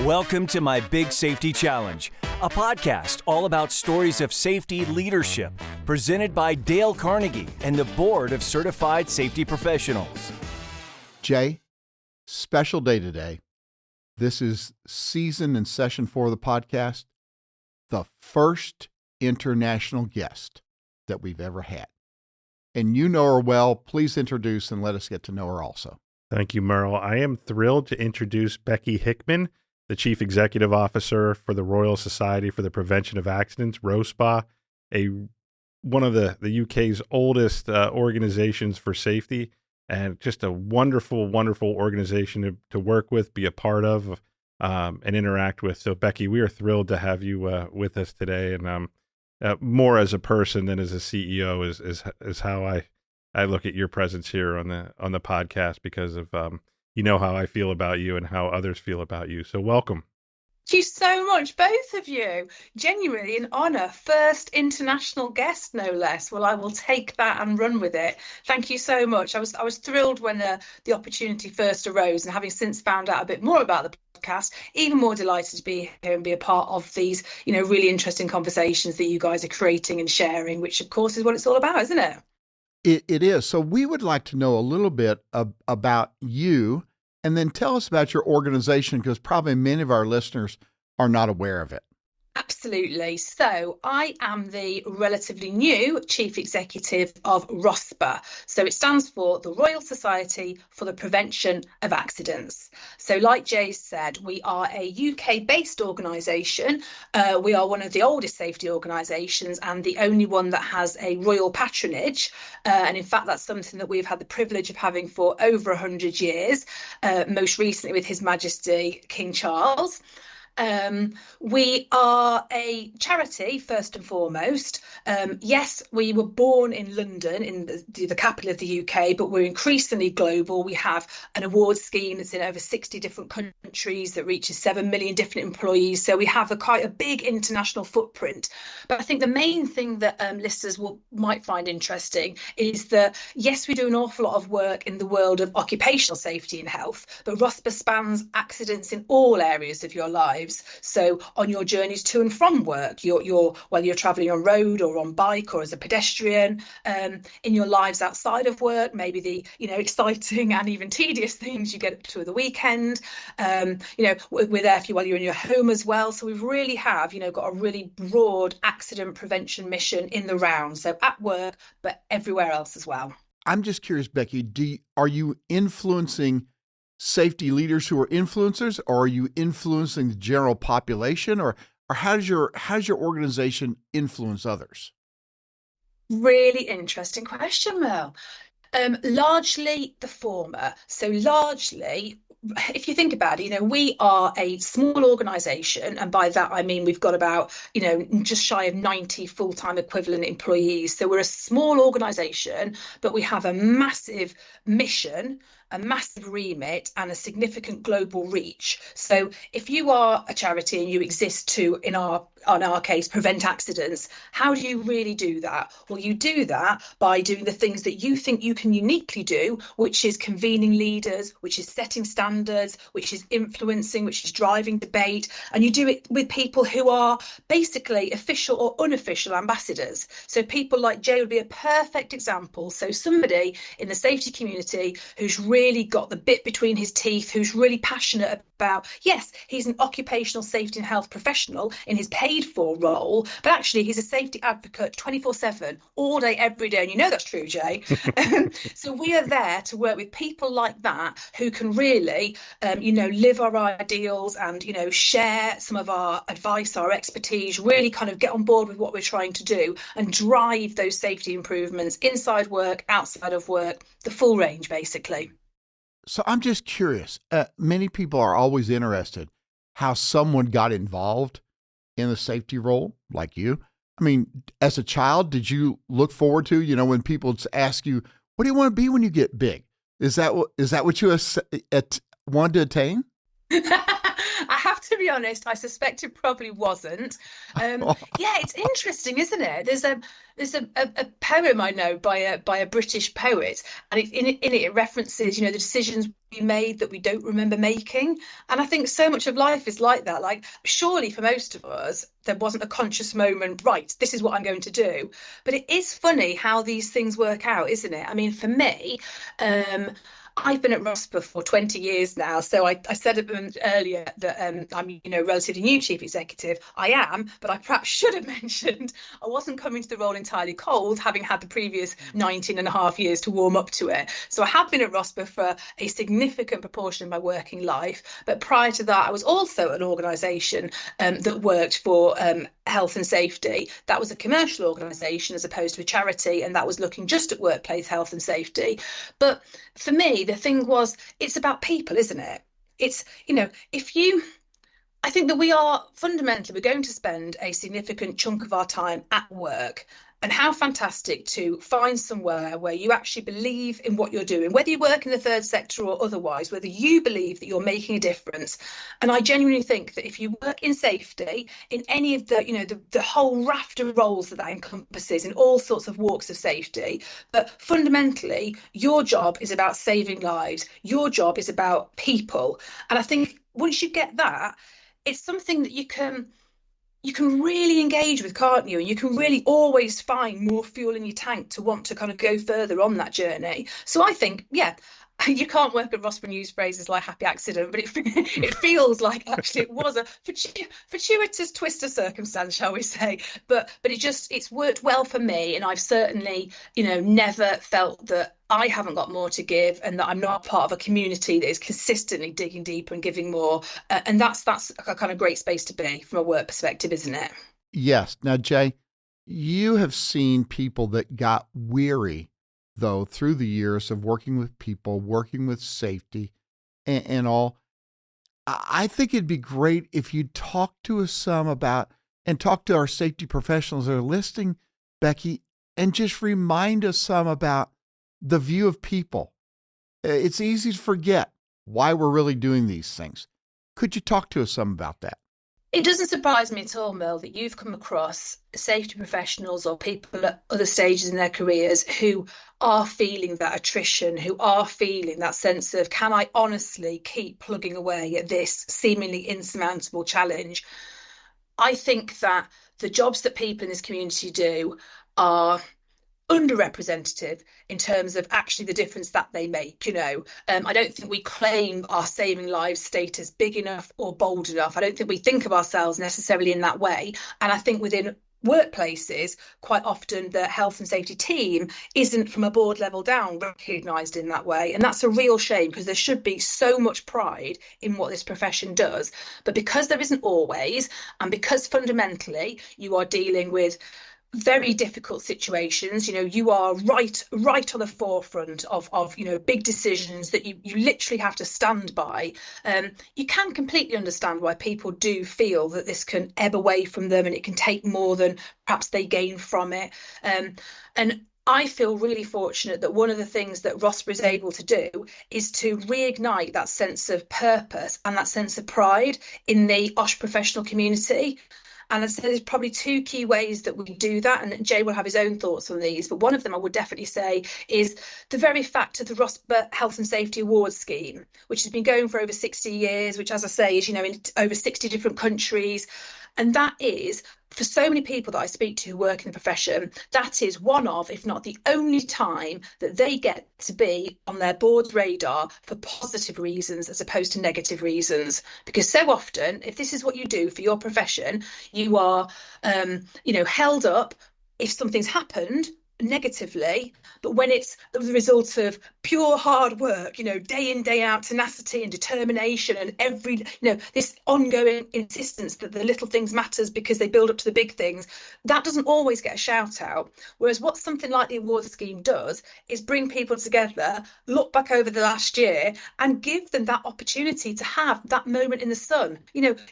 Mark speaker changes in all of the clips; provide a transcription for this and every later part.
Speaker 1: Welcome to My Big Safety Challenge, a podcast all about stories of safety leadership, presented by Dale Carnegie and the Board of Certified Safety Professionals.
Speaker 2: Jay, special day today. This is season and session 4 of the podcast, the first international guest that we've ever had. And you know her well. Please introduce and let us get to know her also.
Speaker 3: Thank you, Merle. I am thrilled to introduce Becky Hickman, the Chief Executive Officer for the Royal Society for the Prevention of Accidents, RoSPA, one of the UK's oldest organizations for safety, and just a wonderful, wonderful organization to work with, be a part of, and interact with. So, Becky, we are thrilled to have you with us today, and more as a person than as a CEO is how I look at your presence here on the podcast, because of you know how I feel about you and how others feel about you. So welcome.
Speaker 4: Thank you so much, both of you. Genuinely an honour. First international guest, no less. Well, I will take that and run with it. Thank you so much. I was thrilled when the opportunity first arose, and having since found out a bit more about the podcast, even more delighted to be here and be a part of these, really interesting conversations that you guys are creating and sharing, which of course is what it's all about, isn't it?
Speaker 2: It is. So we would like to know a little bit about you, and then tell us about your organization, because probably many of our listeners are not aware of it.
Speaker 4: Absolutely. So I am the relatively new Chief Executive of RoSPA. So it stands for the Royal Society for the Prevention of Accidents. So like Jay said, we are a UK-based organisation. We are one of the oldest safety organisations and the only one that has a royal patronage. And in fact, that's something that we've had the privilege of having for over 100 years, most recently with His Majesty King Charles. We are a charity, first and foremost. Yes, we were born in London, in the capital of the UK, but we're increasingly global. We have an award scheme that's in over 60 different countries that reaches 7 million different employees. So we have quite a big international footprint. But I think the main thing that listeners might find interesting is that, yes, we do an awful lot of work in the world of occupational safety and health, but RoSPA spans accidents in all areas of your lives. So on your journeys to and from work, whether you're travelling on road or on bike or as a pedestrian, in your lives outside of work, maybe the exciting and even tedious things you get up to the weekend. We're there for you while you're in your home as well. So we really have got a really broad accident prevention mission in the round. So at work, but everywhere else as well.
Speaker 2: I'm just curious, Becky, are you influencing safety leaders who are influencers, or are you influencing the general population, or how does your organization influence others?
Speaker 4: Really interesting question, Mel. Largely the former. So largely, if you think about it, we are a small organisation, and by that I mean we've got about, just shy of 90 full-time equivalent employees. So we're a small organisation, but we have a massive mission, a massive remit, and a significant global reach. So if you are a charity and you exist to, in our case, prevent accidents, how do you really do that? Well, you do that by doing the things that you think you can uniquely do, which is convening leaders, which is setting standards, which is influencing, which is driving debate. And you do it with people who are basically official or unofficial ambassadors. So people like Jay would be a perfect example. So somebody in the safety community who's really got the bit between his teeth, who's really passionate about, yes, he's an occupational safety and health professional in his paid for role, but actually he's a safety advocate 24/7, all day, every day. And that's true, Jay. So we are there to work with people like that who can really, live our ideals and, share some of our advice, our expertise, really kind of get on board with what we're trying to do and drive those safety improvements inside work, outside of work, the full range, basically.
Speaker 2: So I'm just curious. Many people are always interested how someone got involved in the safety role, like you. I mean, as a child, did you look forward to, when people ask you, what do you want to be when you get big? Is that what you wanted to attain?
Speaker 4: I have To be honest, I suspect it probably wasn't. Yeah, it's interesting, isn't it? There's a poem I know by a British poet, and it references, the decisions we made that we don't remember making. And I think so much of life is like that. Like, surely for most of us, there wasn't a conscious moment, right, this is what I'm going to do. But it is funny how these things work out, isn't it? I mean, for me, I've been at RoSPA for 20 years now, so I said earlier that I'm, relatively new chief executive. I am, but I perhaps should have mentioned I wasn't coming to the role entirely cold, having had the previous 19 and a half years to warm up to it. So I have been at RoSPA for a significant proportion of my working life, but prior to that, I was also an organisation that worked for health and safety. That was a commercial organisation as opposed to a charity, and that was looking just at workplace health and safety. But for me, the thing was, it's about people, isn't it? It's, I think that we're going to spend a significant chunk of our time at work. And how fantastic to find somewhere where you actually believe in what you're doing, whether you work in the third sector or otherwise, whether you believe that you're making a difference. And I genuinely think that if you work in safety, in any of the whole raft of roles that encompasses in all sorts of walks of safety, but fundamentally, your job is about saving lives. Your job is about people. And I think once you get that, it's something that you can really engage with, can't you? And you can really always find more fuel in your tank to want to kind of go further on that journey. So I think, yeah, you can't work at RoSPA and use phrases like happy accident, but it feels like actually it was a fortuitous twist of circumstance, shall we say? But it's worked well for me, and I've certainly, never felt that I haven't got more to give and that I'm not part of a community that is consistently digging deeper and giving more. And that's a kind of great space to be from a work perspective, isn't it?
Speaker 2: Yes. Now, Jay, you have seen people that got weary, though, through the years of working with people, working with safety and all. I think it'd be great if you'd talk to us some about, and talk to our safety professionals that are listening, Becky, and just remind us some about the view of people. It's easy to forget why we're really doing these things. Could you talk to us some about that?
Speaker 4: It doesn't surprise me at all, Mel, that you've come across safety professionals or people at other stages in their careers who are feeling that attrition, who are feeling that sense of, can I honestly keep plugging away at this seemingly insurmountable challenge? I think that the jobs that people in this community do are underrepresented in terms of actually the difference that they make. I don't think we claim our saving lives status big enough or bold enough. I don't think we think of ourselves necessarily in that way. And I think within workplaces, quite often the health and safety team isn't from a board level down recognised in that way. And that's a real shame, because there should be so much pride in what this profession does. But because there isn't always, and because fundamentally you are dealing with very difficult situations, you are right on the forefront of big decisions that you literally have to stand by. You can completely understand why people do feel that this can ebb away from them and it can take more than perhaps they gain from it. And I feel really fortunate that one of the things that RoSPA is able to do is to reignite that sense of purpose and that sense of pride in the OSH professional community. And I said there's probably two key ways that we do that, and Jay will have his own thoughts on these, but one of them I would definitely say is the very fact of the RoSPA Health and Safety Awards scheme, which has been going for over 60 years, which, as I say, is in over 60 different countries. And that is, for so many people that I speak to who work in the profession, that is one of, if not the only time that they get to be on their board's radar for positive reasons as opposed to negative reasons. Because so often, if this is what you do for your profession, you are, held up if something's happened negatively, but when it's the result of pure hard work, day in, day out tenacity and determination and this ongoing insistence that the little things matters because they build up to the big things, that doesn't always get a shout out. Whereas what something like the awards scheme does is bring people together, look back over the last year and give them that opportunity to have that moment in the sun,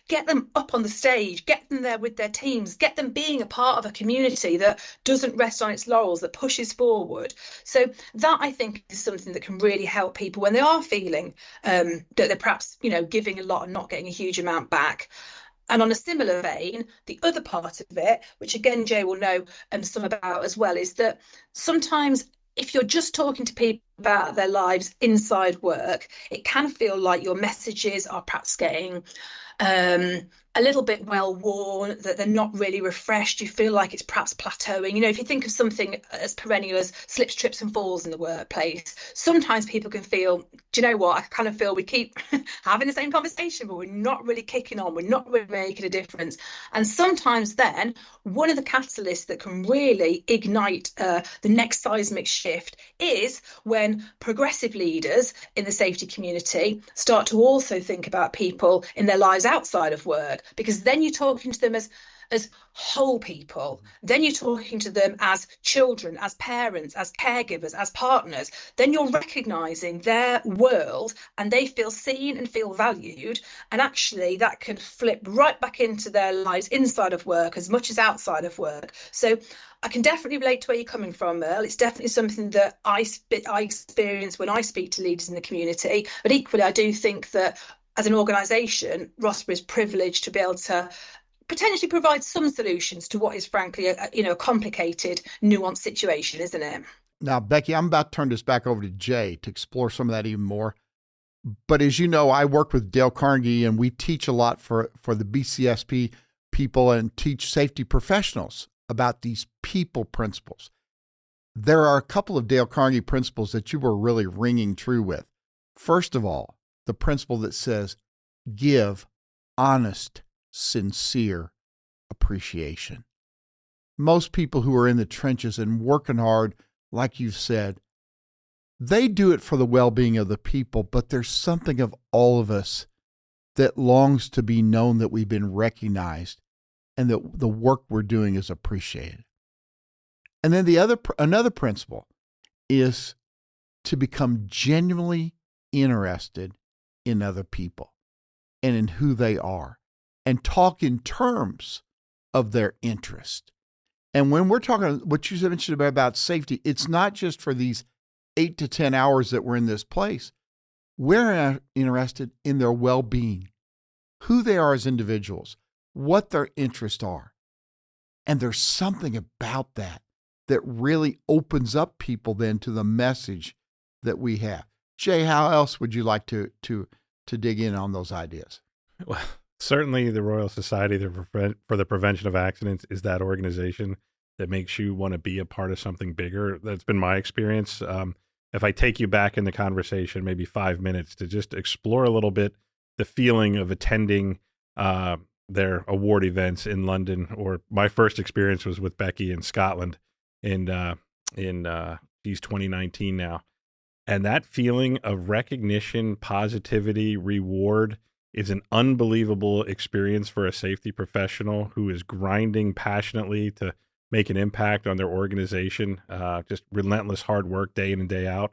Speaker 4: get them up on the stage, get them there with their teams, get them being a part of a community that doesn't rest on its laurels, that pushes forward. So that, I think, is something something that can really help people when they are feeling that they're perhaps, giving a lot and not getting a huge amount back. And on a similar vein, the other part of it, which again Jay will know some about as well, is that sometimes if you're just talking to people about their lives inside work, it can feel like your messages are perhaps getting a little bit well worn, that they're not really refreshed. You feel like it's perhaps plateauing. If you think of something as perennial as slips, trips and falls in the workplace, sometimes people can feel, do you know what, I kind of feel we keep having the same conversation, but we're not really kicking on, we're not really making a difference. And sometimes then one of the catalysts that can really ignite the next seismic shift is when progressive leaders in the safety community start to also think about people in their lives outside of work, because then you're talking to them as whole people. Then you're talking to them as children, as parents, as caregivers, as partners. Then you're recognizing their world and they feel seen and feel valued. And actually that can flip right back into their lives inside of work as much as outside of work. So I can definitely relate to where you're coming from, Merle. It's definitely something that I experience when I speak to leaders in the community. But equally, I do think that as an organisation, RoSPA is privileged to be able to potentially provide some solutions to what is frankly a complicated, nuanced situation, isn't it?
Speaker 2: Now, Becky, I'm about to turn this back over to Jay to explore some of that even more. But as you know, I work with Dale Carnegie and we teach a lot for the BCSP people and teach safety professionals about these people principles. There are a couple of Dale Carnegie principles that you were really ringing true with. First of all, the principle that says, give honest, sincere appreciation. Most people who are in the trenches and working hard, like you've said, they do it for the well-being of the people, but there's something of all of us that longs to be known that we've been recognized and that the work we're doing is appreciated. And then another principle is to become genuinely interested in other people and in who they are and talk in terms of their interest. And when we're talking, what you mentioned about safety, it's not just for these 8 to 10 hours that we're in this place. We're interested in their well-being, who they are as individuals, what their interests are. And there's something about that really opens up people then to the message that we have. Jay, how else would you like to dig in on those ideas?
Speaker 3: Well, certainly the Royal Society for the Prevention of Accidents is that organization that makes you want to be a part of something bigger. That's been my experience. If I take you back in the conversation, maybe 5 minutes to just explore a little bit the feeling of attending their award events in London, or my first experience was with Becky in Scotland in 2019 now. And that feeling of recognition, positivity, reward is an unbelievable experience for a safety professional who is grinding passionately to make an impact on their organization, just relentless hard work day in and day out.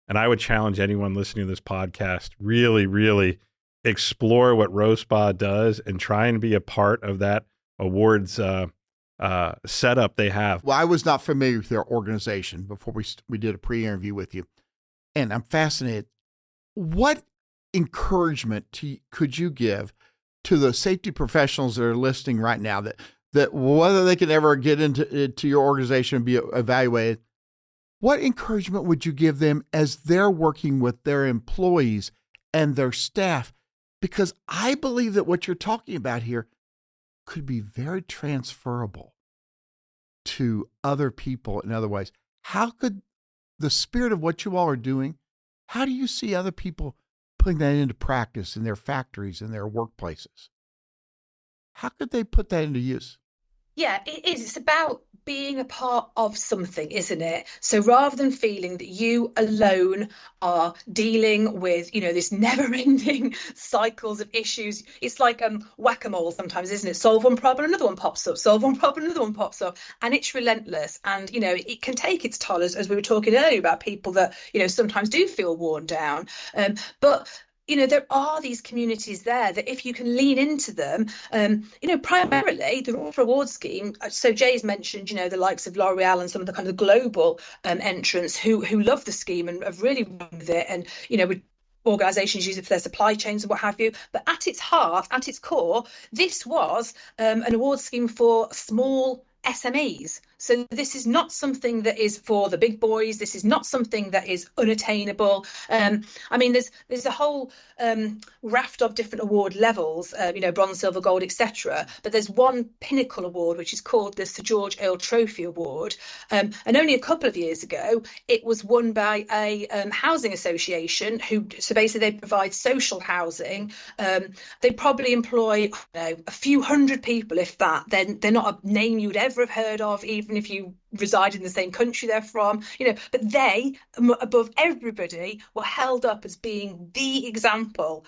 Speaker 3: And I would challenge anyone listening to this podcast, really, really explore what RoSPA does and try and be a part of that awards setup they have.
Speaker 2: Well, I was not familiar with their organization before we did a pre-interview with you, and I'm fascinated. What encouragement could you give to the safety professionals that are listening right now that whether they can ever get into your organization and be evaluated, what encouragement would you give them as they're working with their employees and their staff? Because I believe that what you're talking about here could be very transferable to other people in other ways. How could the spirit of what you all are doing, how do you see other people putting that into practice in their factories and their workplaces? How could they put that into use?
Speaker 4: Yeah, it is. It's about being a part of something, isn't it? So rather than feeling that you alone are dealing with, this never-ending cycles of issues, it's like whack-a-mole sometimes, isn't it? Solve one problem, another one pops up. Solve one problem, another one pops up, and it's relentless. And it can take its toll, as we were talking earlier about people that sometimes do feel worn down. But there are these communities there that if you can lean into them, primarily the RoSPA Award scheme. So Jay's mentioned, the likes of L'Oreal and some of the kind of global entrants who love the scheme and have really run with it. And, with organisations use it for their supply chains and what have you. But at its heart, at its core, this was an award scheme for small SMEs. So this is not something that is for the big boys. This is not something that is unattainable. There's a whole raft of different award levels, bronze, silver, gold, etc. But there's one pinnacle award, which is called the Sir George Earle Trophy Award. And only a couple of years ago, it was won by a housing association so basically they provide social housing. They probably employ, a few hundred people, if that. Then they're not a name you'd ever have heard of, even if you reside in the same country they're from, but they, above everybody, were held up as being the example.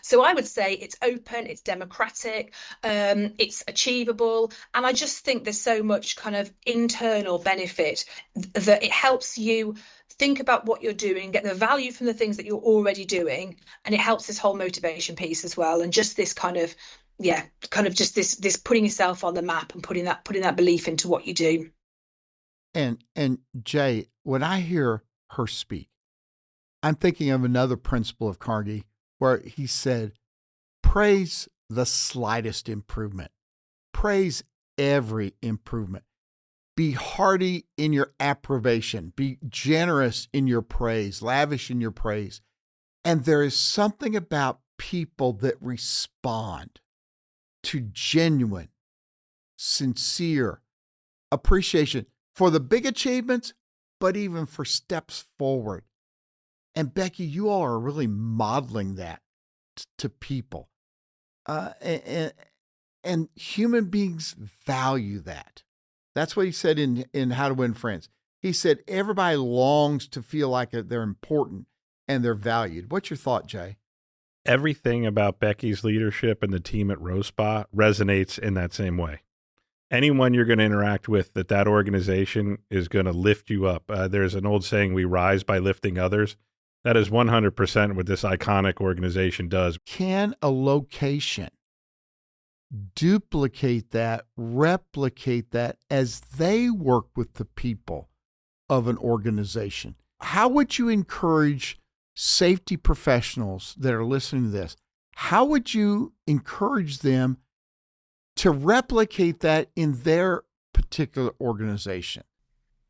Speaker 4: So I would say it's open, it's democratic, it's achievable. And I just think there's so much kind of internal benefit that it helps you think about what you're doing, get the value from the things that you're already doing. And it helps this whole motivation piece as well. And just this kind of just this putting yourself on the map and putting that belief into what you do.
Speaker 2: And Jay, when I hear her speak, I'm thinking of another principle of Carnegie where he said, praise the slightest improvement, praise every improvement, be hearty in your approbation, be generous in your praise, lavish in your praise. And there is something about people that respond to genuine, sincere appreciation for the big achievements, but even for steps forward. And Becky, you all are really modeling that to people. And human beings value that. That's what he said in How to Win Friends. He said, everybody longs to feel like they're important and they're valued. What's your thought, Jay?
Speaker 3: Everything about Becky's leadership and the team at RoSPA resonates in that same way. Anyone you're going to interact with that organization is going to lift you up. There's an old saying, we rise by lifting others. That is 100% what this iconic organization does.
Speaker 2: Can a location duplicate that, replicate that as they work with the people of an organization? How would you encourage safety professionals that are listening to this? How would you encourage them to replicate that in their particular organization?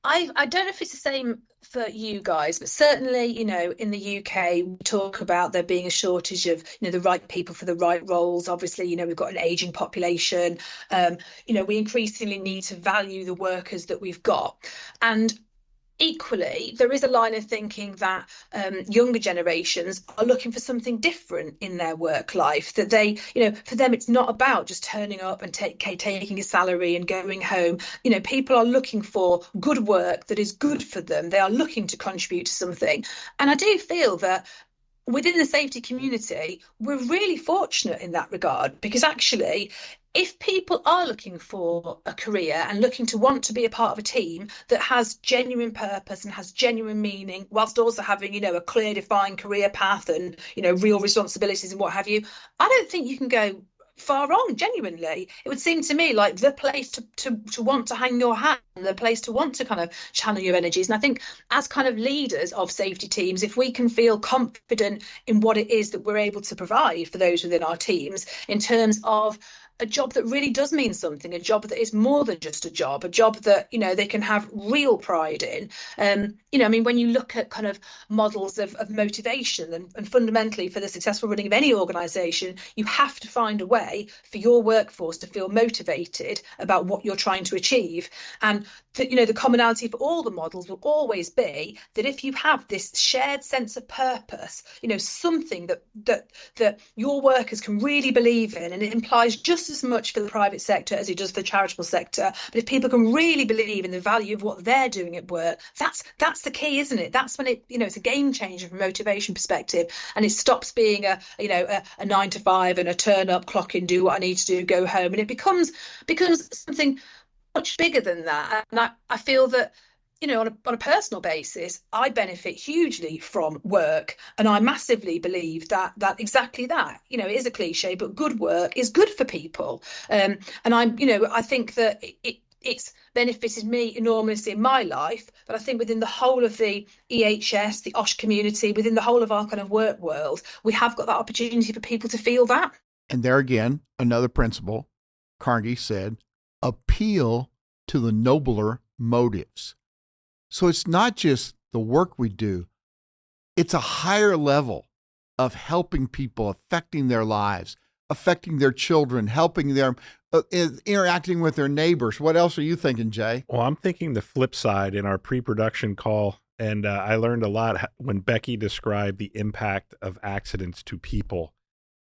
Speaker 4: I don't know if it's the same for you guys, but certainly, in the UK, we talk about there being a shortage of, the right people for the right roles. Obviously, we've got an aging population. We increasingly need to value the workers that we've got. And equally, there is a line of thinking that younger generations are looking for something different in their work life, that they, for them, it's not about just turning up and taking a salary and going home. People are looking for good work that is good for them. They are looking to contribute to something. And I do feel that within the safety community, we're really fortunate in that regard, because actually, if people are looking for a career and looking to want to be a part of a team that has genuine purpose and has genuine meaning, whilst also having, a clear defined career path and, real responsibilities and what have you, I don't think you can go far wrong. Genuinely, it would seem to me like the place to want to hang your hat, the place to want to kind of channel your energies. And I think as kind of leaders of safety teams, if we can feel confident in what it is that we're able to provide for those within our teams in terms of a job that really does mean something, a job that is more than just a job that, they can have real pride in. When you look at kind of models of motivation and fundamentally for the successful running of any organisation, you have to find a way for your workforce to feel motivated about what you're trying to achieve. And the commonality for all the models will always be that if you have this shared sense of purpose, something that your workers can really believe in, and it implies just as much for the private sector as it does for the charitable sector. But if people can really believe in the value of what they're doing at work, that's the key, isn't it? That's when it's a game changer from a motivation perspective, and it stops being a 9 to 5 and a turn up, clock in, do what I need to do, go home, and it becomes something much bigger than that. And I feel that on a personal basis, I benefit hugely from work, and I massively believe that exactly that. It is a cliche, but good work is good for people. And I think that it's benefited me enormously in my life, but I think within the whole of the EHS, the OSH community, within the whole of our kind of work world, we have got that opportunity for people to feel that.
Speaker 2: And there again, another principle, Carnegie said, appeal to the nobler motives. So it's not just the work we do, it's a higher level of helping people, affecting their lives, affecting their children, helping them, interacting with their neighbors. What else are you thinking, Jay?
Speaker 3: Well, I'm thinking the flip side in our pre-production call, and I learned a lot when Becky described the impact of accidents to people.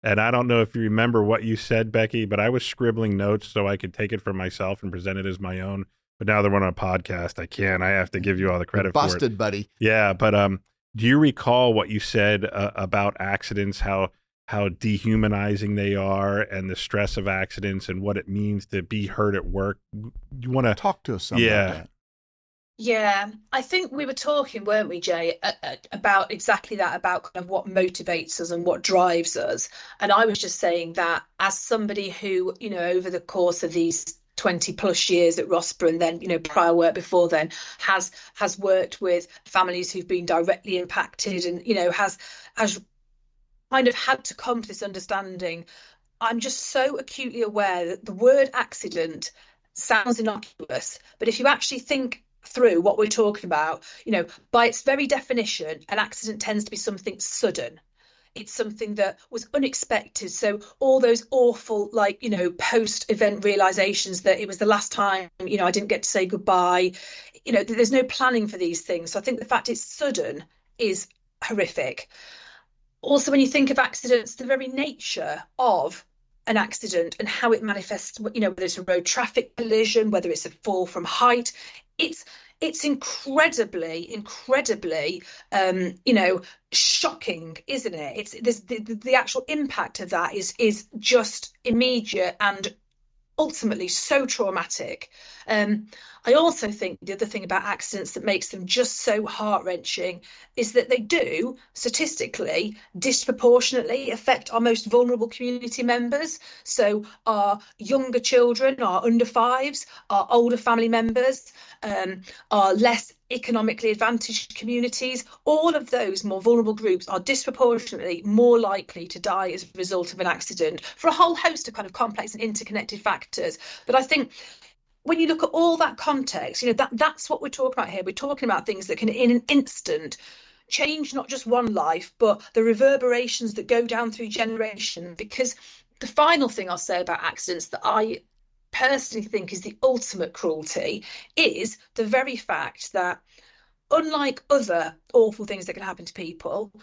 Speaker 3: And I don't know if you remember what you said, Becky, but I was scribbling notes so I could take it for myself and present it as my own. But now that we're on a podcast, I can't. I have to give you all the credit for it.
Speaker 2: Busted, buddy.
Speaker 3: Yeah, but do you recall what you said about accidents, how dehumanizing they are and the stress of accidents and what it means to be hurt at work? You want to
Speaker 2: talk to us some about that?
Speaker 4: Yeah, I think we were talking, weren't we, Jay, about exactly that, about kind of what motivates us and what drives us. And I was just saying that as somebody who, over the course of these 20 plus years at RoSPA and then, prior work before then, has worked with families who've been directly impacted and, has kind of had to come to this understanding. I'm just so acutely aware that the word accident sounds innocuous, but if you actually think through what we're talking about, by its very definition, an accident tends to be something sudden. It's something that was unexpected. So all those awful, post-event realizations that it was the last time, I didn't get to say goodbye. There's no planning for these things. So I think the fact it's sudden is horrific. Also, when you think of accidents, the very nature of an accident and how it manifests, whether it's a road traffic collision, whether it's a fall from height, it's incredibly, shocking, isn't it? It's the actual impact of that is just immediate and ultimately so traumatic. I also think the other thing about accidents that makes them just so heart-wrenching is that they do statistically disproportionately affect our most vulnerable community members. So our younger children, our under fives, our older family members, our less economically advantaged communities, all of those more vulnerable groups are disproportionately more likely to die as a result of an accident for a whole host of kind of complex and interconnected factors. But I think when you look at all that context, that's what we're talking about here. We're talking about things that can, in an instant, change not just one life, but the reverberations that go down through generations. Because the final thing I'll say about accidents that I personally think is the ultimate cruelty is the very fact that, unlike other awful things that can happen to people,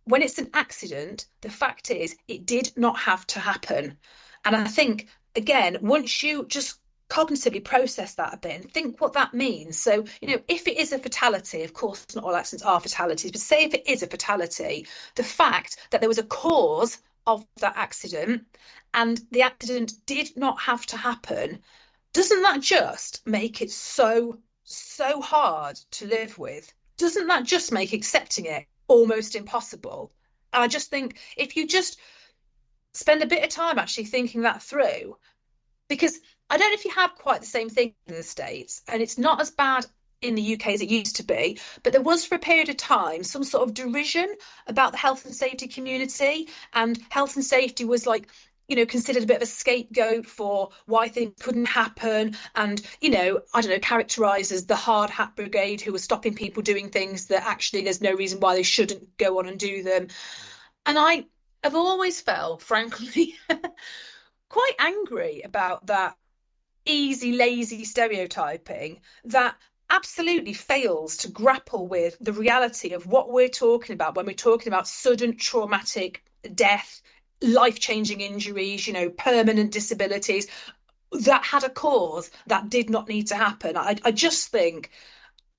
Speaker 4: when it's an accident, the fact is it did not have to happen. And I think, again, once you just cognitively process that a bit and think what that means. So, if it is a fatality, of course, not all accidents are fatalities, but say if it is a fatality, the fact that there was a cause of that accident and the accident did not have to happen, doesn't that just make it so hard to live with? Doesn't that just make accepting it almost impossible? And I just think if you just spend a bit of time actually thinking that through, because I don't know if you have quite the same thing in the States, and it's not as bad in the UK as it used to be, but there was for a period of time some sort of derision about the health and safety community, and health and safety was considered a bit of a scapegoat for why things couldn't happen, and characterised as the hard hat brigade who were stopping people doing things that actually there's no reason why they shouldn't go on and do them. And I have always felt, frankly, quite angry about that easy, lazy stereotyping that absolutely fails to grapple with the reality of what we're talking about when we're talking about sudden traumatic death, life-changing injuries, permanent disabilities that had a cause that did not need to happen. I just think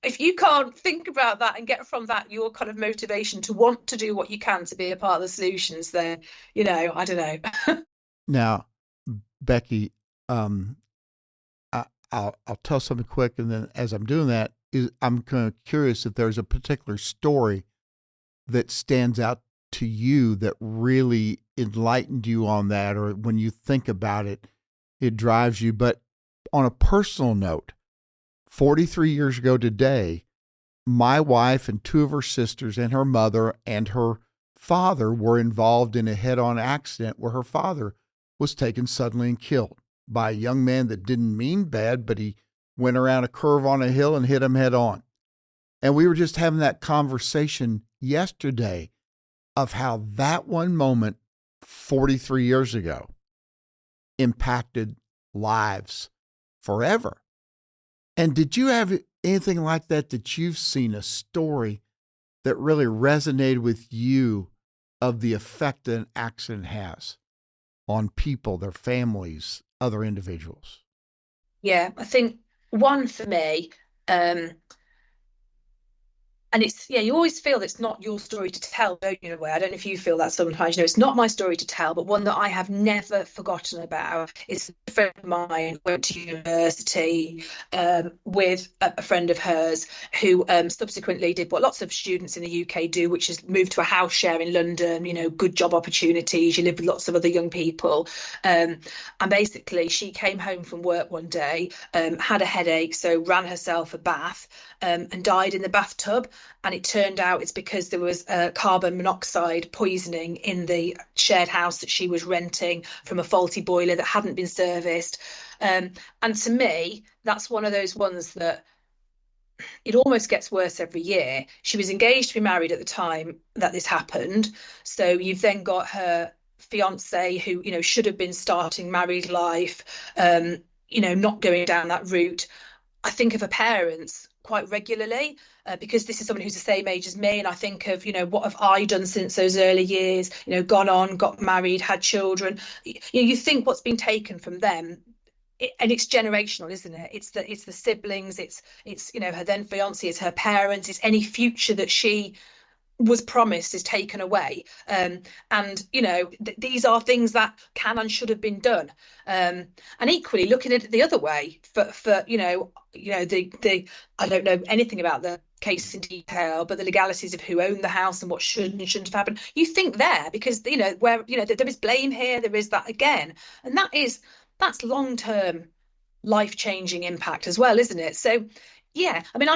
Speaker 4: if you can't think about that and get from that your kind of motivation to want to do what you can to be a part of the solutions, then, I don't know.
Speaker 2: Now, Becky, I'll tell something quick, and then as I'm doing that, I'm kind of curious if there's a particular story that stands out to you that really enlightened you on that, or when you think about it, it drives you. But on a personal note, 43 years ago today, my wife and two of her sisters and her mother and her father were involved in a head-on accident where her father was taken suddenly and killed by a young man that didn't mean bad, but he went around a curve on a hill and hit him head on. And we were just having that conversation yesterday of how that one moment 43 years ago impacted lives forever. And did you have anything like that you've seen, a story that really resonated with you of the effect that an accident has on people, their families, other individuals?
Speaker 4: Yeah, I think one for me, and it's, yeah, you always feel it's not your story to tell, don't you, in a way? I don't know if you feel that sometimes. It's not my story to tell, but one that I have never forgotten about is a friend of mine went to university with a friend of hers who subsequently did what lots of students in the UK do, which is move to a house share in London, good job opportunities, you live with lots of other young people. And basically she came home from work one day, had a headache, so ran herself a bath and died in the bathtub. And it turned out it's because there was carbon monoxide poisoning in the shared house that she was renting from a faulty boiler that hadn't been serviced. And to me, that's one of those ones that it almost gets worse every year. She was engaged to be married at the time that this happened. So you've then got her fiance who, should have been starting married life, not going down that route. I think of her parents quite regularly because this is someone who's the same age as me, and I think of what have I done since those early years, gone on, got married, had children. You think what's been taken from them, and it's generational, isn't it? It's the siblings, it's her then fiance, it's her parents, it's any future that she was promised is taken away. These are things that can and should have been done. And equally looking at it the other way for the I don't know anything about the case in detail, but the legalities of who owned the house and what should and shouldn't have happened. You think there, because where there is blame here, there is that again, and that's long-term life-changing impact as well, isn't it? So yeah, I mean,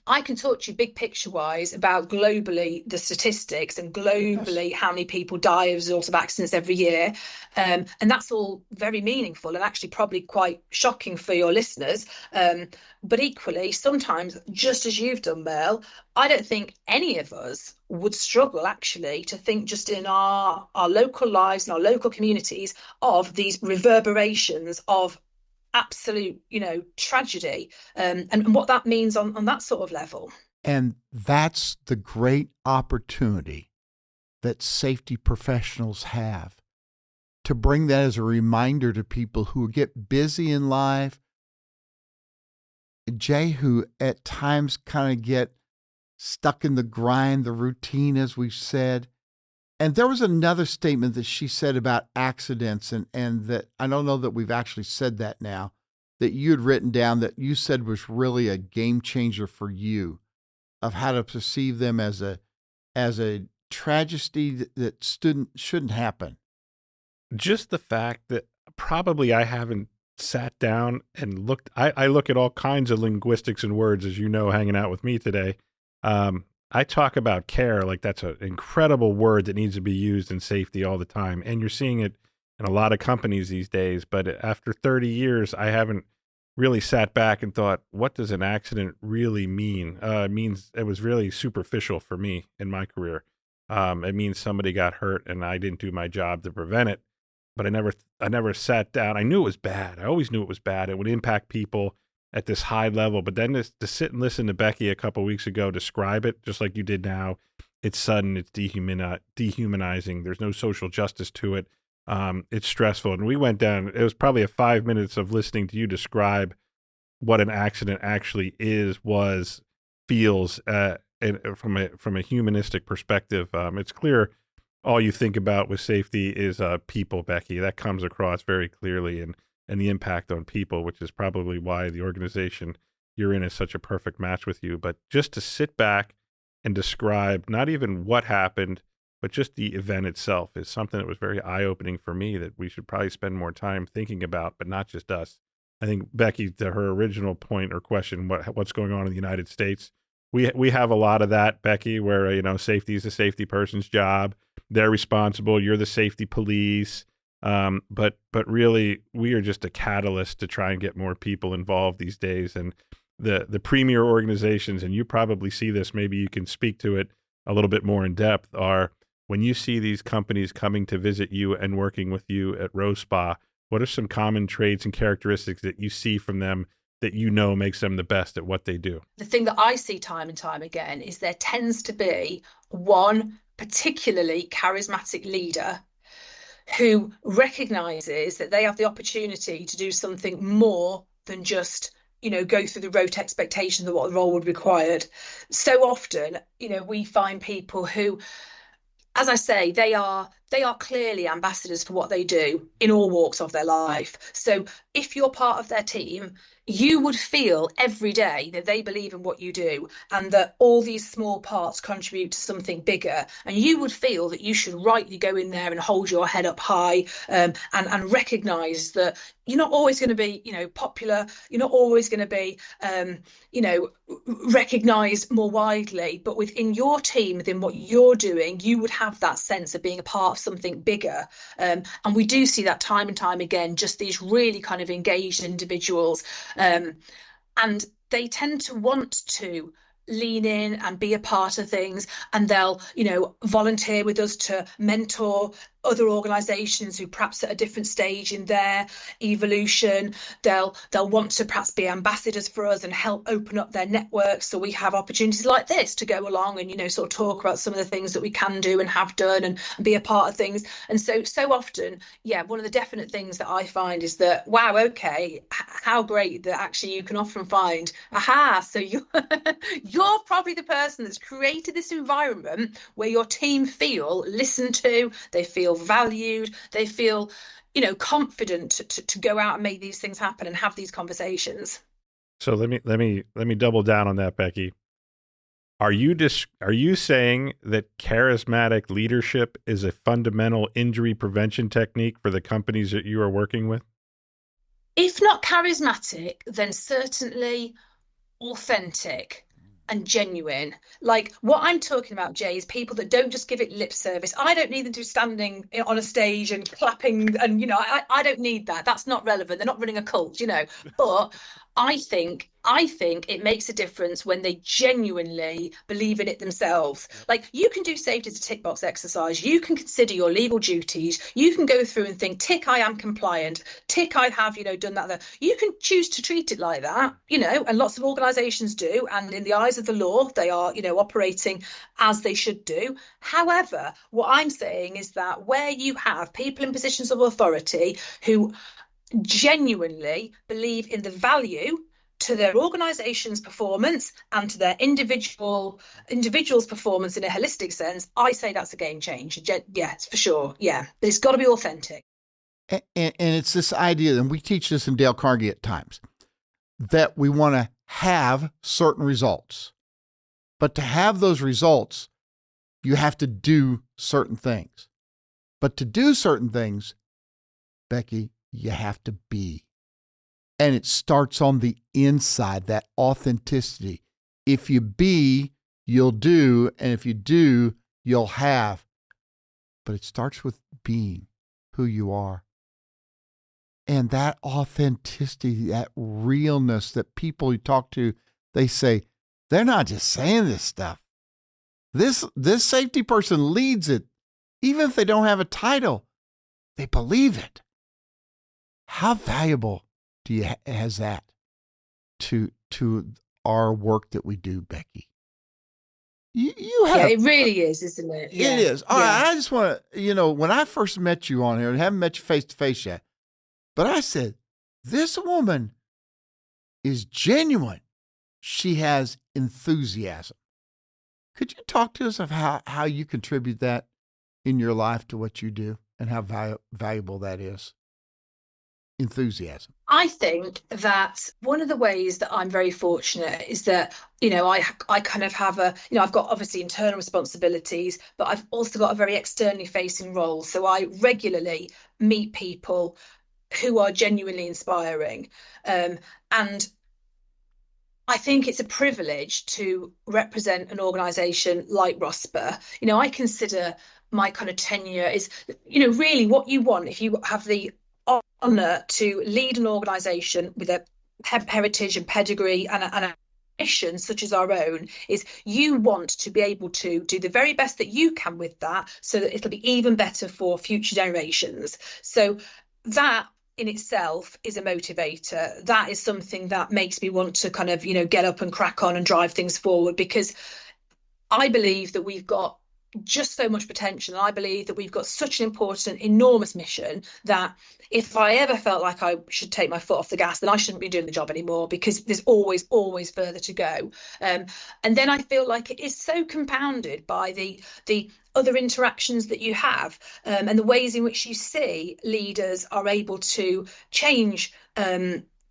Speaker 4: I can talk to you big picture wise about globally the statistics and globally how many people die as a result of accidents every year. And that's all very meaningful and actually probably quite shocking for your listeners. But equally, sometimes, just as you've done, Mel, I don't think any of us would struggle actually to think just in our local lives and our local communities of these reverberations of absolute tragedy and what that means on that sort of level.
Speaker 2: And that's the great opportunity that safety professionals have to bring that as a reminder to people who get busy in life, Jay, who at times kind of get stuck in the grind, the routine, as we've said. And there was another statement that she said about accidents, and that I don't know that we've actually said that now, that you had written down that you said was really a game changer for you of how to perceive them as a tragedy that shouldn't happen.
Speaker 3: Just the fact that probably I haven't sat down and looked. I look at all kinds of linguistics and words, as you know, hanging out with me today. I talk about care like that's an incredible word that needs to be used in safety all the time. And you're seeing it in a lot of companies these days. But after 30 years, I haven't really sat back and thought, what does an accident really mean? It means it was really superficial for me in my career. It means somebody got hurt and I didn't do my job to prevent it. But I never sat down. I knew it was bad. I always knew it was bad. It would impact people at this high level. But then to sit and listen to Becky a couple of weeks ago describe it, just like you did now, it's sudden, it's dehumanizing. There's no social justice to it. It's stressful. And we went down, it was probably a 5 minutes of listening to you describe what an accident actually feels from a humanistic perspective. It's clear all you think about with safety is people, Becky. That comes across very clearly, and the impact on people, which is probably why the organization you're in is such a perfect match with you. But just to sit back and describe not even what happened, but just the event itself is something that was very eye-opening for me that we should probably spend more time thinking about, but not just us. I think Becky, to her original point or question, what's going on in the United States, we have a lot of that, Becky, where, safety is a safety person's job. They're responsible. You're the safety police. But really, we are just a catalyst to try and get more people involved these days. And the premier organizations, and you probably see this, maybe you can speak to it a little bit more in depth, are when you see these companies coming to visit you and working with you at RoSPA, what are some common traits and characteristics that you see from them that makes them the best at what they do?
Speaker 4: The thing that I see time and time again is there tends to be one particularly charismatic leader who recognizes that they have the opportunity to do something more than just go through the rote expectations of what the role would require. So often, we find people who, as I say, they are clearly ambassadors for what they do in all walks of their life. So if you're part of their team, you would feel every day that they believe in what you do and that all these small parts contribute to something bigger. And you would feel that you should rightly go in there and hold your head up high and recognise that you're not always going to be, popular. You're not always going to be, recognised more widely. But within your team, within what you're doing, you would have that sense of being a part of something bigger. And we do see that time and time again, just these really kind of engaged individuals. And they tend to want to lean in and be a part of things, and they'll volunteer with us to mentor other organizations who perhaps at a different stage in their evolution. They'll want to perhaps be ambassadors for us and help open up their networks, so we have opportunities like this to go along and sort of talk about some of the things that we can do and have done and be a part of things. And so often, one of the definite things that I find is that, wow, okay, how great that actually you can often find, so you're probably the person that's created this environment where your team feel listened to, they feel valued, they feel confident to go out and make these things happen and have these conversations.
Speaker 3: So let me double down on that, Becky. Are you saying that charismatic leadership is a fundamental injury prevention technique for the companies that you are working with?
Speaker 4: If not charismatic, then certainly authentic and genuine. Like what I'm talking about, Jay, is people that don't just give it lip service. I don't need them to be standing on a stage and clapping and I don't need that. That's not relevant. They're not running a cult, but I think it makes a difference when they genuinely believe in it themselves. Like you can do safety as a tick box exercise. You can consider your legal duties. You can go through and think, tick, I am compliant. Tick, I have, done that. You can choose to treat it like that, and lots of organisations do. And in the eyes of the law, they are, operating as they should do. However, what I'm saying is that where you have people in positions of authority who genuinely believe in the value to their organization's performance and to their individual's performance in a holistic sense, I say that's a game changer. Yes, for sure. Yeah, but it's got to be authentic.
Speaker 2: And it's this idea, and we teach this in Dale Carnegie at times, that we want to have certain results. But to have those results, you have to do certain things. But to do certain things, Becky, you have to be. And it starts on the inside, that authenticity. If you be, you'll do. And if you do, you'll have. But it starts with being who you are. And that authenticity, that realness that people you talk to, they say, they're not just saying this stuff. This safety person leads it. Even if they don't have a title, they believe it. How valuable has that to our work that we do, Becky? You have,
Speaker 4: it really is, isn't it?
Speaker 2: It is. All right, I just want to, when I first met you on here, and haven't met you face to face yet, but I said, this woman is genuine. She has enthusiasm. Could you talk to us of how you contribute that in your life to what you do and how valuable that is? enthusiasm?
Speaker 4: I think that one of the ways that I'm very fortunate is that, I kind of have I've got obviously internal responsibilities, but I've also got a very externally facing role. So I regularly meet people who are genuinely inspiring. And I think it's a privilege to represent an organisation like RoSPA. I consider my kind of tenure is, really what you want if you have the honour to lead an organisation with a heritage and pedigree and a mission such as our own, is you want to be able to do the very best that you can with that so that it'll be even better for future generations. So that in itself is a motivator. That is something that makes me want to kind of, get up and crack on and drive things forward, because I believe that we've got just so much potential. I believe that we've got such an important, enormous mission that if I ever felt like I should take my foot off the gas, then I shouldn't be doing the job anymore, because there's always further to go. And then I feel like it is so compounded by the other interactions that you have, and the ways in which you see leaders are able to change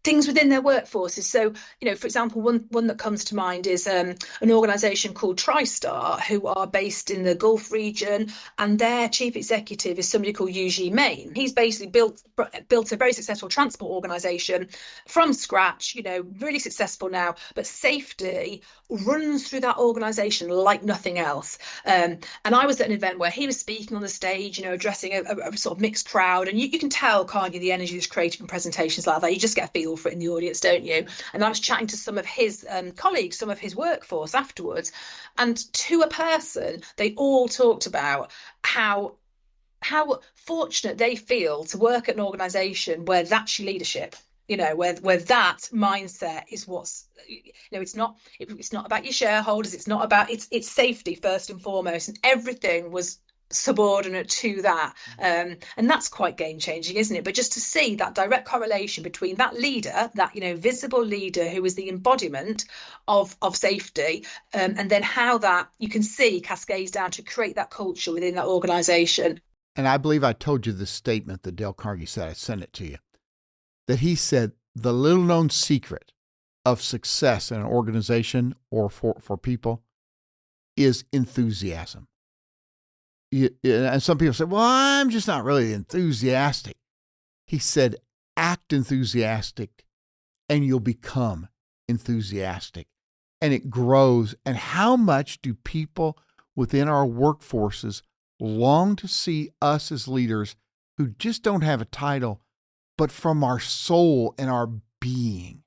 Speaker 4: things within their workforces. So, for example, one that comes to mind is an organisation called TriStar, who are based in the Gulf region, and their chief executive is somebody called Eugene Main. He's basically built a very successful transport organisation from scratch, really successful now, but safety runs through that organisation like nothing else. And I was at an event where he was speaking on the stage, addressing a sort of mixed crowd, and you can tell, can't you, the energy that's created in presentations like that. You just get a feel for it in the audience, don't you? And I was chatting to some of his colleagues, some of his workforce afterwards, and to a person, they all talked about how fortunate they feel to work at an organisation where that's your leadership. Where that mindset is what's, it's not about your shareholders. It's not about, it's safety first and foremost, and everything was subordinate to that. And that's quite game changing, isn't it? But just to see that direct correlation between that leader, that, visible leader who is the embodiment of safety, and then how that you can see cascades down to create that culture within that organisation.
Speaker 2: And I believe I told you the statement that Dale Carnegie said. I sent it to you. That he said the little known secret of success in an organization or for people is enthusiasm. And some people say, well, I'm just not really enthusiastic. He said, act enthusiastic and you'll become enthusiastic. And it grows. And how much do people within our workforces long to see us as leaders who just don't have a title, but from our soul and our being?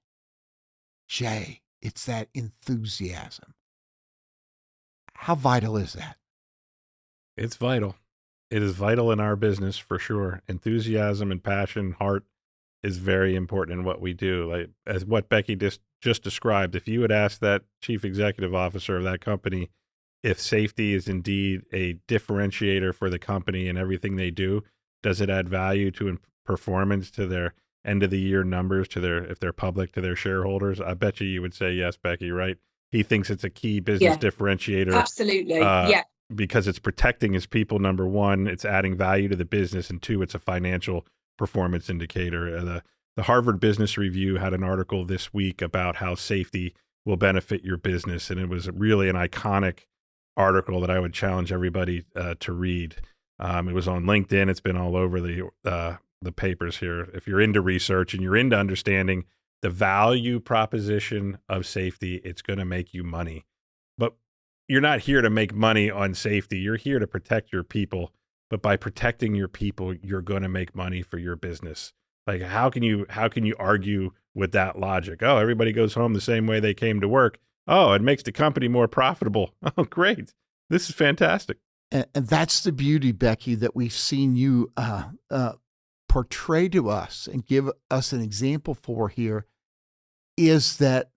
Speaker 2: Jay, it's that enthusiasm. How vital is that?
Speaker 3: It's vital. It is vital in our business for sure. Enthusiasm and passion, heart is very important in what we do. Like as what Becky just described, if you would ask that chief executive officer of that company if safety is indeed a differentiator for the company and everything they do, does it add value to performance, to their end of the year numbers, to their, if they're public, to their shareholders? I bet you would say yes, Becky, right? He thinks it's a key business differentiator.
Speaker 4: Absolutely.
Speaker 3: Because it's protecting his people, number one, it's adding value to the business, and two, it's a financial performance indicator. The Harvard Business Review had an article this week about how safety will benefit your business, and it was really an iconic article that I would challenge everybody to read. It was on LinkedIn. It's been all over the papers here. If you're into research and you're into understanding the value proposition of safety, it's going to make you money. But you're not here to make money on safety. You're here to protect your people. But by protecting your people, you're going to make money for your business. Like, how can you argue with that logic? Oh, everybody goes home the same way they came to work. Oh, it makes the company more profitable. Oh, great. This is fantastic.
Speaker 2: And that's the beauty, Becky, that we've seen you portray to us and give us an example for here, is that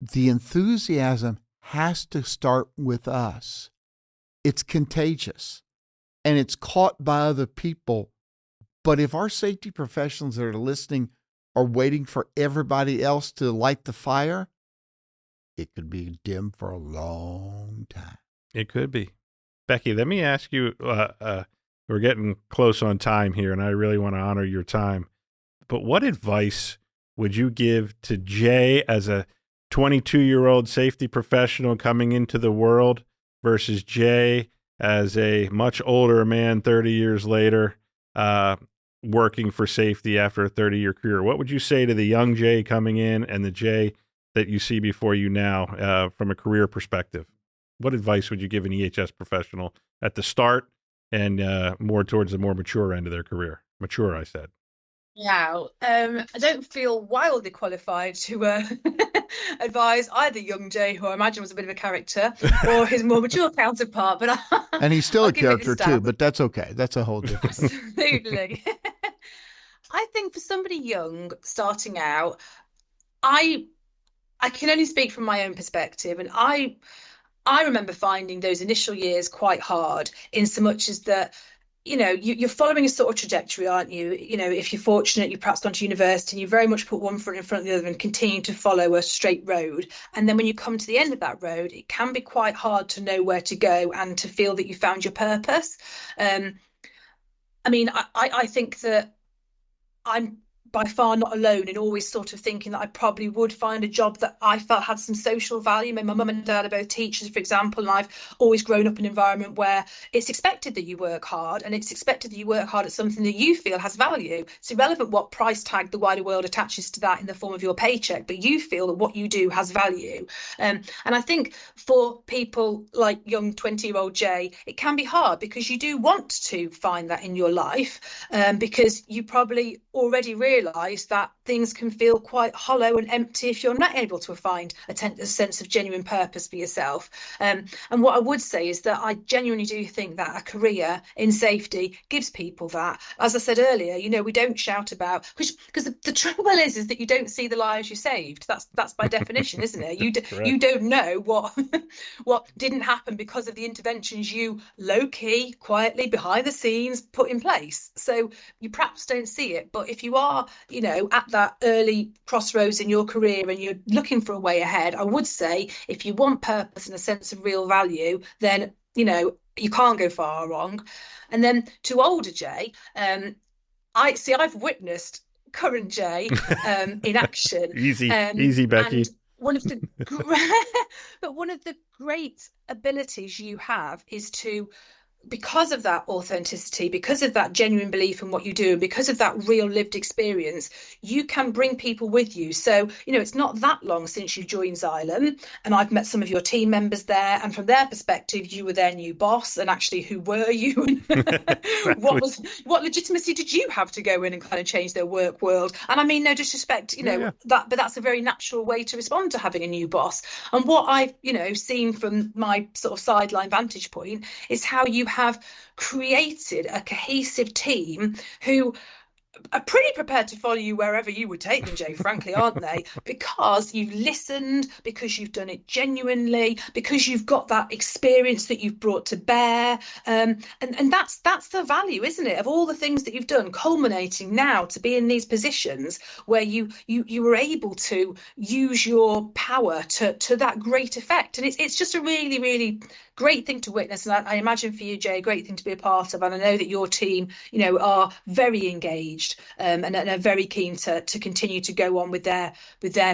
Speaker 2: the enthusiasm has to start with us. It's contagious and it's caught by other people. But if our safety professionals that are listening are waiting for everybody else to light the fire, it could be dim for a long time.
Speaker 3: It could be. Becky, let me ask you, we're getting close on time here, and I really want to honor your time. But what advice would you give to Jay as a 22-year-old safety professional coming into the world versus Jay as a much older man 30 years later working for safety after a 30-year career? What would you say to the young Jay coming in and the Jay that you see before you now from a career perspective? What advice would you give an EHS professional at the start and more towards the more mature end of their career? Mature, I said.
Speaker 4: Wow. I don't feel wildly qualified to advise either young Jay, who I imagine was a bit of a character, or his more mature counterpart. But
Speaker 2: And he's still
Speaker 4: I'll
Speaker 2: a
Speaker 4: give it
Speaker 2: character too,
Speaker 4: stab.
Speaker 2: but that's okay. That's a whole different thing.
Speaker 4: Absolutely. I think for somebody young starting out, I can only speak from my own perspective, and I remember finding those initial years quite hard, in so much as that, you're following a sort of trajectory, aren't you? If you're fortunate, you've perhaps gone to university and you very much put one foot in front of the other and continue to follow a straight road. And then when you come to the end of that road, it can be quite hard to know where to go and to feel that you found your purpose. I think that I'm by far not alone in always sort of thinking that I probably would find a job that I felt had some social value. My mum and dad are both teachers, for example, and I've always grown up in an environment where it's expected that you work hard, and it's expected that you work hard at something that you feel has value. It's irrelevant what price tag the wider world attaches to that in the form of your paycheck, but you feel that what you do has value. And I think for people like young 20-year-old Jay, it can be hard because you do want to find that in your life, because you probably already realise that things can feel quite hollow and empty if you're not able to find a sense of genuine purpose for yourself. And what I would say is that I genuinely do think that a career in safety gives people that. As I said earlier, we don't shout about, because the trouble is that you don't see the lives you saved. That's by definition, isn't it? You don't know what didn't happen because of the interventions you low-key, quietly, behind the scenes put in place. So you perhaps don't see it, but if you are at that early crossroads in your career and you're looking for a way ahead, I would say if you want purpose and a sense of real value, then you can't go far wrong. And then to older Jay, I've witnessed current Jay in action.
Speaker 3: Easy, Becky.
Speaker 4: And one of the great abilities you have is to, because of that authenticity, because of that genuine belief in what you do, and because of that real lived experience, you can bring people with you. So, it's not that long since you joined Xylem, and I've met some of your team members there, and from their perspective, you were their new boss, and actually, who were you? What legitimacy did you have to go in and kind of change their work world? And I mean, no disrespect, but that's a very natural way to respond to having a new boss. And what I've, seen from my sort of sideline vantage point is how you have created a cohesive team who are pretty prepared to follow you wherever you would take them, Jay, frankly, aren't they? Because you've listened, because you've done it genuinely, because you've got that experience that you've brought to bear. And that's the value, isn't it, of all the things that you've done, culminating now to be in these positions where you were able to use your power to that great effect. And it's just a really, really great thing to witness. And I imagine for you, Jay, a great thing to be a part of. And I know that your team, are very engaged and are very keen to continue to go on with their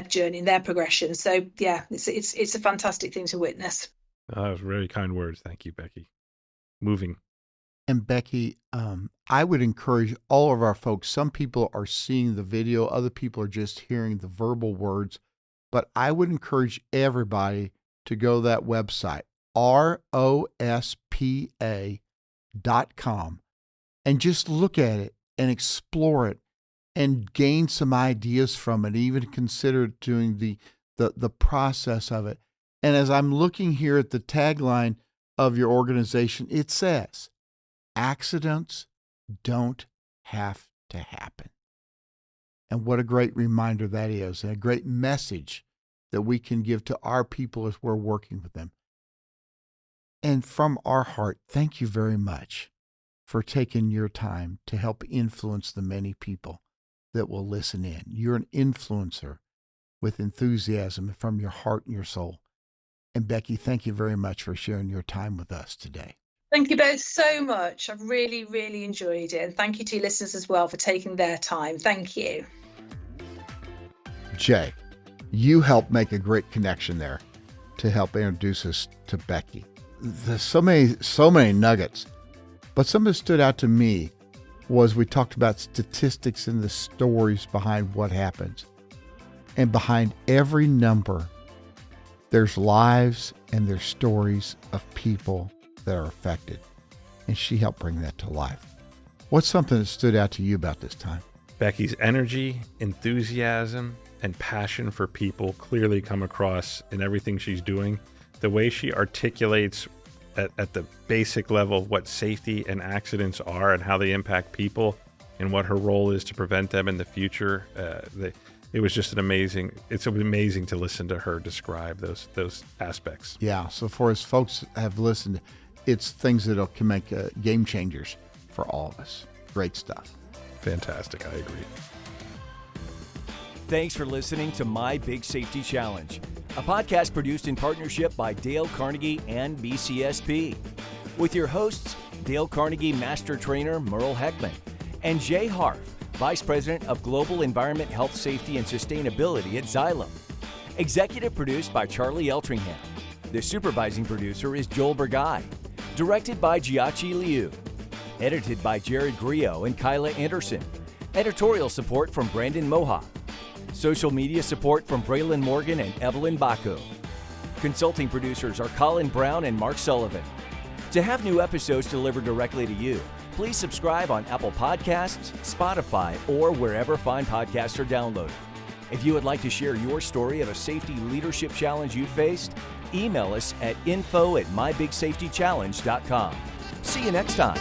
Speaker 4: journey and their progression. So yeah, it's a fantastic thing to witness.
Speaker 3: That was really kind words. Thank you, Becky. Moving.
Speaker 2: And Becky, I would encourage all of our folks. Some people are seeing the video, other people are just hearing the verbal words, but I would encourage everybody to go to that website, RoSPA.com, and just look at it and explore it and gain some ideas from it, even consider doing the process of it. And as I'm looking here at the tagline of your organization, it says, accidents don't have to happen. And what a great reminder that is, and a great message that we can give to our people as we're working with them. And from our heart, thank you very much for taking your time to help influence the many people that will listen in. You're an influencer with enthusiasm from your heart and your soul. And Becky, thank you very much for sharing your time with us today.
Speaker 4: Thank you both so much. I've really, really enjoyed it. And thank you to your listeners as well for taking their time. Thank you.
Speaker 2: Jay, you helped make a great connection there to help introduce us to Becky. There's so many nuggets, but something that stood out to me was we talked about statistics and the stories behind what happens. And behind every number, there's lives and there's stories of people that are affected. And she helped bring that to life. What's something that stood out to you about this time?
Speaker 3: Becky's energy, enthusiasm, and passion for people clearly come across in everything she's doing. The way she articulates at the basic level of what safety and accidents are and how they impact people and what her role is to prevent them in the future. It was just it's amazing to listen to her describe those aspects.
Speaker 2: Yeah, so for as folks have listened, it's things that can make game changers for all of us. Great stuff.
Speaker 3: Fantastic, I agree.
Speaker 1: Thanks for listening to My Big Safety Challenge, a podcast produced in partnership by Dale Carnegie and BCSP, with your hosts, Dale Carnegie Master Trainer Merle Heckman and Jay Harf, Vice President of Global Environment, Health, Safety, and Sustainability at Xylem. Executive produced by Charlie Eltringham. The supervising producer is Joel Burgai. Directed by Jiachi Liu. Edited by Jared Griot and Kyla Anderson. Editorial support from Brandon Mohawk. Social media support from Braylon Morgan and Evelyn Baku. Consulting producers are Colin Brown and Mark Sullivan. To have new episodes delivered directly to you, please subscribe on Apple Podcasts, Spotify, or wherever fine podcasts are downloaded. If you would like to share your story of a safety leadership challenge you faced, email us at info@mybigsafetychallenge.com. See you next time.